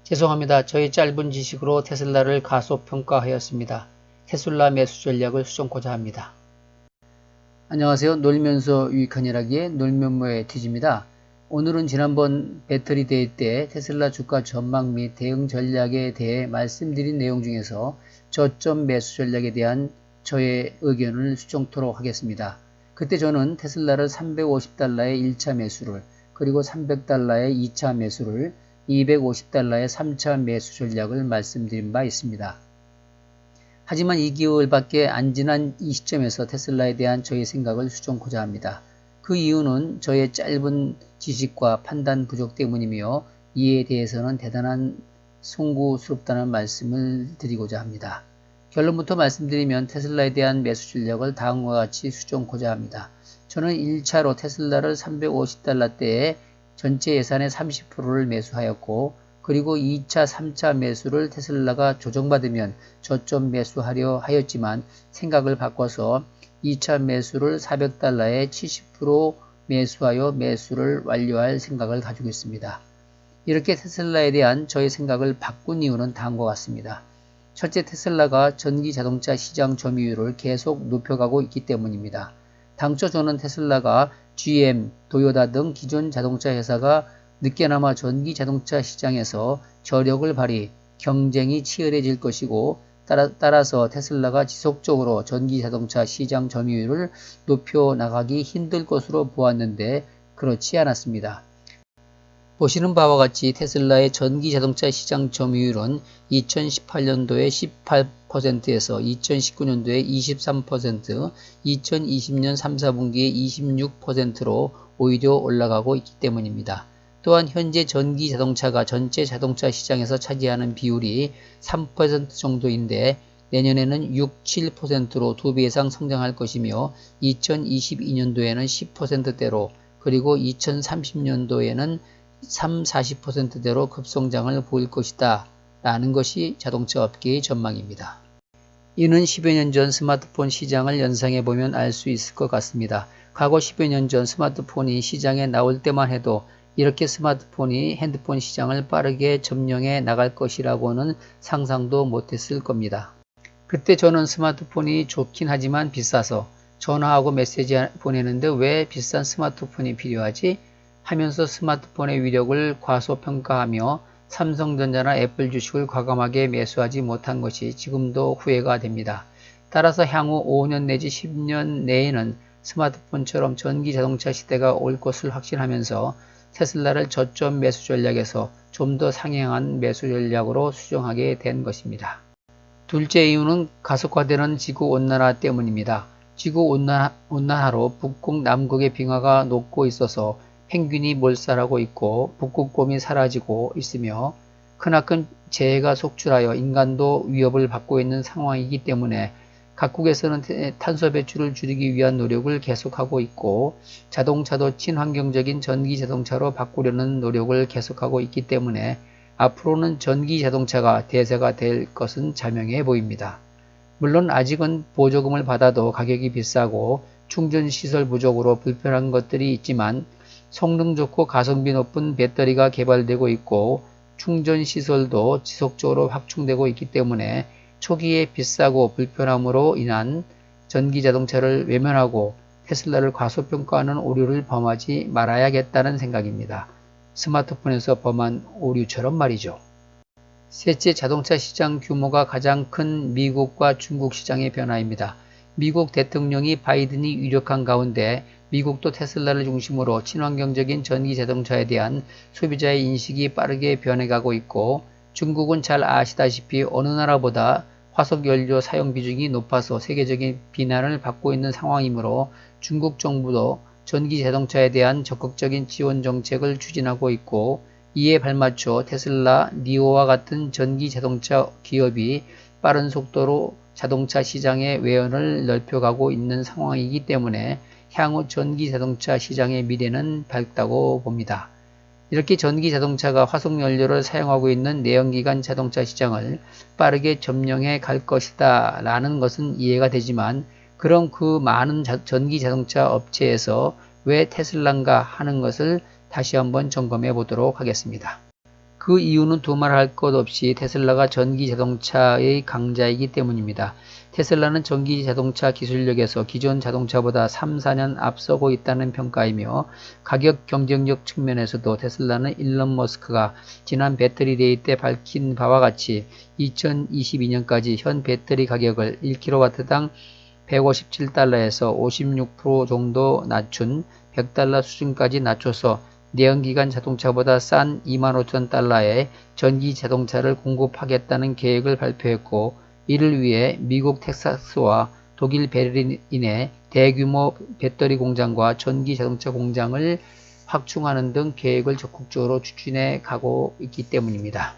죄송합니다. 저희 짧은 지식으로 테슬라를 가소평가하였습니다. 테슬라 매수 전략을 수정코자 합니다. 안녕하세요. 놀면서 유익한 일하기의 놀면모의 티지입니다. 오늘은 지난번 배터리 데이 때 테슬라 주가 전망 및 대응 전략에 대해 말씀드린 내용 중에서 저점 매수 전략에 대한 저의 의견을 수정토록 하겠습니다. 그때 저는 테슬라를 350달러의 1차 매수를, 그리고 300달러의 2차 매수를, 250달러의 3차 매수 전략을 말씀드린 바 있습니다. 하지만 2개월밖에 안 지난 이 시점에서 테슬라에 대한 저의 생각을 수정코자 합니다. 그 이유는 저의 짧은 지식과 판단 부족 때문이며 이에 대해서는 대단한 송구스럽다는 말씀을 드리고자 합니다. 결론부터 말씀드리면 테슬라에 대한 매수 전략을 다음과 같이 수정코자 합니다. 저는 1차로 테슬라를 350달러대에 전체 예산의 30%를 매수하였고, 그리고 2차, 3차 매수를 테슬라가 조정받으면 저점 매수하려 하였지만 생각을 바꿔서 2차 매수를 400달러에 70% 매수하여 매수를 완료할 생각을 가지고 있습니다. 이렇게 테슬라에 대한 저의 생각을 바꾼 이유는 다음과 같습니다. 첫째, 테슬라가 전기 자동차 시장 점유율을 계속 높여가고 있기 때문입니다. 당초 저는 테슬라가 GM, 도요타 등 기존 자동차 회사가 늦게나마 전기 자동차 시장에서 저력을 발휘, 경쟁이 치열해질 것이고, 따라서 테슬라가 지속적으로 전기 자동차 시장 점유율을 높여 나가기 힘들 것으로 보았는데 그렇지 않았습니다. 보시는 바와 같이 테슬라의 전기 자동차 시장 점유율은 2018년도에 18%에서 2019년도에 23%, 2020년 3, 4분기에 26%로 오히려 올라가고 있기 때문입니다. 또한 현재 전기 자동차가 전체 자동차 시장에서 차지하는 비율이 3% 정도인데 내년에는 6, 7%로 2배 이상 성장할 것이며 2022년도에는 10%대로, 그리고 2030년도에는 3, 40%대로 급성장을 보일 것이다 라는 것이 자동차 업계의 전망입니다. 이는 10여 년 전 스마트폰 시장을 연상해 보면 알 수 있을 것 같습니다. 과거 10여 년 전 스마트폰이 시장에 나올 때만 해도 이렇게 스마트폰이 핸드폰 시장을 빠르게 점령해 나갈 것이라고는 상상도 못했을 겁니다. 그때 저는 스마트폰이 좋긴 하지만 비싸서 전화하고 메시지 보내는데 왜 비싼 스마트폰이 필요하지? 하면서 스마트폰의 위력을 과소평가하며 삼성전자나 애플 주식을 과감하게 매수하지 못한 것이 지금도 후회가 됩니다. 따라서 향후 5년 내지 10년 내에는 스마트폰처럼 전기 자동차 시대가 올 것을 확신하면서 테슬라를 저점 매수 전략에서 좀 더 상향한 매수 전략으로 수정하게 된 것입니다. 둘째 이유는 가속화되는 지구온난화 때문입니다. 지구온난화로 북극, 남극의 빙하가 녹고 있어서 펭귄이 몰살하고 있고 북극곰이 사라지고 있으며 크나큰 재해가 속출하여 인간도 위협을 받고 있는 상황이기 때문에 각국에서는 탄소 배출을 줄이기 위한 노력을 계속하고 있고 자동차도 친환경적인 전기 자동차로 바꾸려는 노력을 계속하고 있기 때문에 앞으로는 전기 자동차가 대세가 될 것은 자명해 보입니다. 물론 아직은 보조금을 받아도 가격이 비싸고 충전시설 부족으로 불편한 것들이 있지만 성능 좋고 가성비 높은 배터리가 개발되고 있고 충전시설도 지속적으로 확충되고 있기 때문에 초기에 비싸고 불편함으로 인한 전기자동차를 외면하고 테슬라를 과소평가하는 오류를 범하지 말아야겠다는 생각입니다. 스마트폰에서 범한 오류처럼 말이죠. 셋째, 자동차 시장 규모가 가장 큰 미국과 중국 시장의 변화입니다. 미국 대통령이 바이든이 유력한 가운데 미국도 테슬라를 중심으로 친환경적인 전기 자동차에 대한 소비자의 인식이 빠르게 변해가고 있고 중국은 잘 아시다시피 어느 나라보다 화석연료 사용 비중이 높아서 세계적인 비난을 받고 있는 상황이므로 중국 정부도 전기 자동차에 대한 적극적인 지원 정책을 추진하고 있고 이에 발맞춰 테슬라, 니오와 같은 전기 자동차 기업이 빠른 속도로 자동차 시장의 외연을 넓혀가고 있는 상황이기 때문에 향후 전기 자동차 시장의 미래는 밝다고 봅니다. 이렇게 전기 자동차가 화석연료를 사용하고 있는 내연기관 자동차 시장을 빠르게 점령해 갈 것이다 라는 것은 이해가 되지만 그럼 그 많은 전기 자동차 업체에서 왜 테슬라인가 하는 것을 다시 한번 점검해 보도록 하겠습니다. 그 이유는 두말할 것 없이 테슬라가 전기 자동차의 강자이기 때문입니다. 테슬라는 전기 자동차 기술력에서 기존 자동차보다 3, 4년 앞서고 있다는 평가이며 가격 경쟁력 측면에서도 테슬라는 일론 머스크가 지난 배터리데이 때 밝힌 바와 같이 2022년까지 현 배터리 가격을 1kW당 157달러에서 56% 정도 낮춘 100달러 수준까지 낮춰서 내연기관 자동차보다 싼 25,000달러의 전기 자동차를 공급하겠다는 계획을 발표했고, 이를 위해 미국 텍사스와 독일 베를린에 대규모 배터리 공장과 전기 자동차 공장을 확충하는 등 계획을 적극적으로 추진해 가고 있기 때문입니다.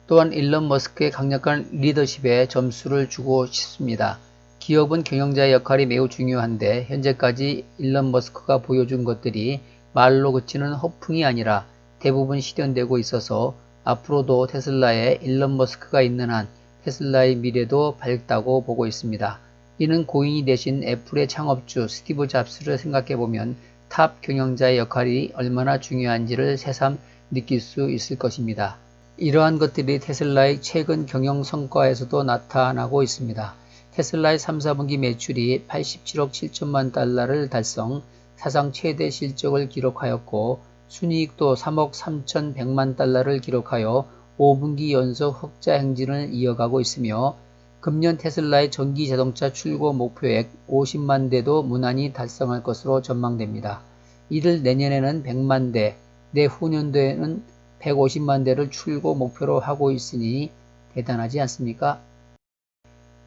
또한 일론 머스크의 강력한 리더십에 점수를 주고 싶습니다. 기업은 경영자의 역할이 매우 중요한데 현재까지 일론 머스크가 보여준 것들이 말로 그치는 허풍이 아니라 대부분 실현되고 있어서 앞으로도 테슬라에 일론 머스크가 있는 한 테슬라의 미래도 밝다고 보고 있습니다. 이는 고인이 되신 애플의 창업주 스티브 잡스를 생각해보면 탑 경영자의 역할이 얼마나 중요한지를 새삼 느낄 수 있을 것입니다. 이러한 것들이 테슬라의 최근 경영 성과에서도 나타나고 있습니다. 테슬라의 3, 4분기 매출이 87억 7천만 달러를 달성, 사상 최대 실적을 기록하였고 순이익도 3억 3,100만 달러를 기록하여 5분기 연속 흑자 행진을 이어가고 있으며 금년 테슬라의 전기 자동차 출고 목표액 50만 대도 무난히 달성할 것으로 전망됩니다. 이를 내년에는 100만 대, 내후년도에는 150만 대를 출고 목표로 하고 있으니 대단하지 않습니까?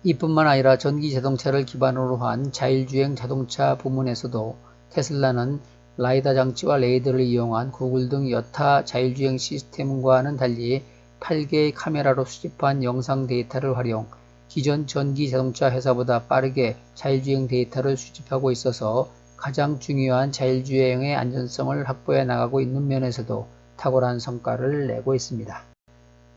이뿐만 아니라 전기 자동차를 기반으로 한 자율주행 자동차 부문에서도 테슬라는 라이다 장치와 레이더를 이용한 구글 등 여타 자율주행 시스템과는 달리 8개의 카메라로 수집한 영상 데이터를 활용, 기존 전기 자동차 회사보다 빠르게 자율주행 데이터를 수집하고 있어서 가장 중요한 자율주행의 안전성을 확보해 나가고 있는 면에서도 탁월한 성과를 내고 있습니다.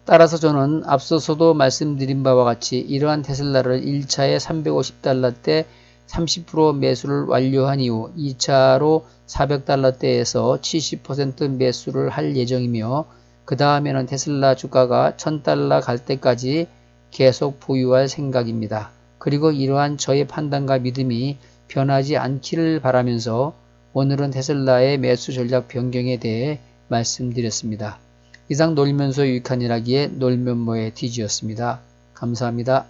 따라서 저는 앞서서도 말씀드린 바와 같이 이러한 테슬라를 1차에 350달러대 30% 매수를 완료한 이후 2차로 400달러대에서 70% 매수를 할 예정이며 그 다음에는 테슬라 주가가 1000달러 갈 때까지 계속 보유할 생각입니다. 그리고 이러한 저의 판단과 믿음이 변하지 않기를 바라면서 오늘은 테슬라의 매수 전략 변경에 대해 말씀드렸습니다. 이상 놀면서 유익한 일하기의 놀면뭐의 디지였습니다. 감사합니다.